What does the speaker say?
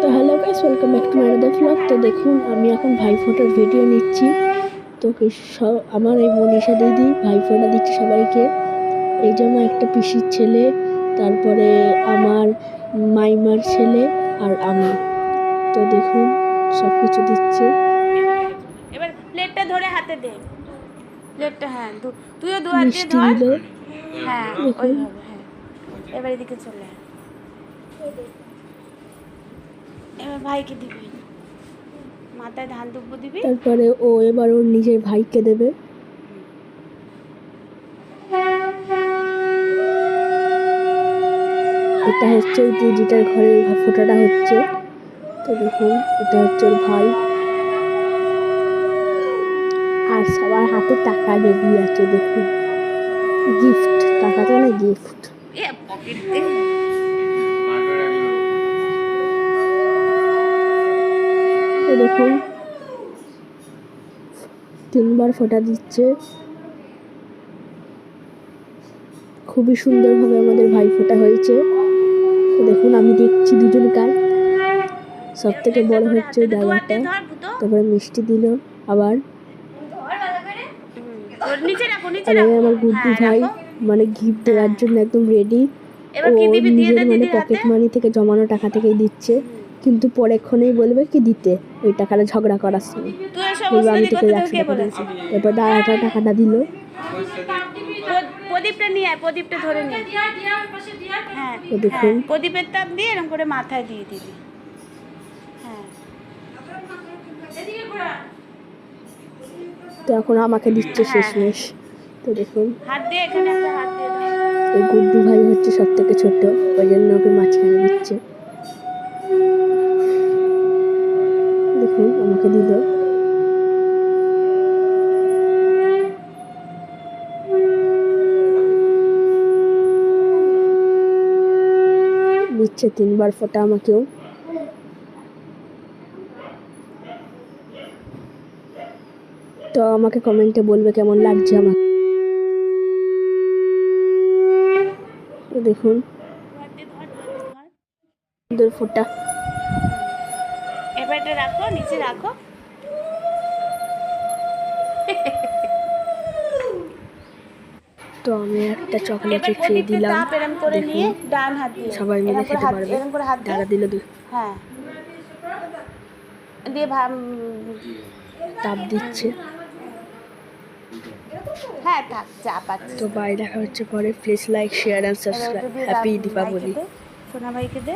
তো hello guys, welcome back to my another blog. তো দেখুন, আমি এখন ভাইফোঁটার ভিডিও নিচ্ছি। তো আমার এই মনীষা দিদি ভাইফোঁটা দিচ্ছে সবাইকে। এই যে আমার একটা পিসির ছেলে, তারপরে আমার মাইমার ছেলে আর আমি। তো দেখুন সব কিছু দিচ্ছে। এবার প্লেটটা ধরে হাতে দে, প্লেটটা। হ্যাঁ, তুইও দু হাত দিয়ে ধর। হ্যাঁ, ওইভাবে। হ্যাঁ, এবার এদিকে চলে আয়। এবার ভাইকে দিবি, মাথায় ধান দুব্বো দিবি। তারপরে এবার ওর নিজের ভাইকে দেবে। এটা হচ্ছে ওই দিদিটার ঘরে ফোঁটাটা হচ্ছে। তো দেখুন, এটা হচ্ছে ওর ভাই। আর সবার হাতে টাকা রেডি আছে। দেখুন, গিফট, টাকা তো না, গিফট। তো দেখুন 3বার ফোঁটা দিচ্ছে। খুবই সুন্দরভাবে আমাদের ভাই ফোঁটা হয়েছে। তো দেখুন, আমি দেখছি দুজনকার। সব থেকে বড় হচ্ছে দাদাটা। তারপরে মিষ্টি দিল আবার। আর আমার গুড্ডু ভাই মানে গিফট দেওয়ার জন্য একদম রেডি। ও নিজের মানে পকেট মানি থেকে জমানো টাকা থেকেই দিচ্ছে, কিন্তু পরেক্ষণেই বলবে কি দিতে, ওই টাকাটা ঝগড়া করার সময় বলবে আমি তোকে 100 টাকা দিয়েছি। তারপর দাদাটা টাকাটা দিল। প্রদীপটা নিয়ে আয়, প্রদীপটা ধরে নিয়ে। হ্যাঁ, দেখুন প্রদীপের তাপ দিয়ে এরকম করে মাথায় দিয়ে দিবি। হ্যাঁ, তো এখন আমাকে দিচ্ছে শেষমেশ। তো দেখুন, হাত দিয়ে এখানে একটা হাত দিয়ে দাও। এই গুড্ডু ভাই হচ্ছে সব থেকে ছোট, ওই জন্য ওকে মাঝখানে দিচ্ছে। দেখুন আমাকে দিল। দিচ্ছে 3বার ফোঁটা আমাকেও। তো আমাকে কমেন্টে বলবে কেমন লাগছে আমাকে। তো দেখুন সুন্দর ফোঁটা। এবার এটা রাখো, নিচে রাখো। তো আমি একটা চকলেট খেয়ে দিলাম। দেখুন ডান হাত দিয়ে সবাই মিলে খেতে পারবে। দাদা দিল হ্যাঁ, দিয়ে তাপ দিচ্ছে। হ্যাঁ থাক, চা পাচ্ছি। তো বাই, দেখা হচ্ছে পরে। Please like, share and subscribe. Happy Deepavali. সোনা ভাইকে দে।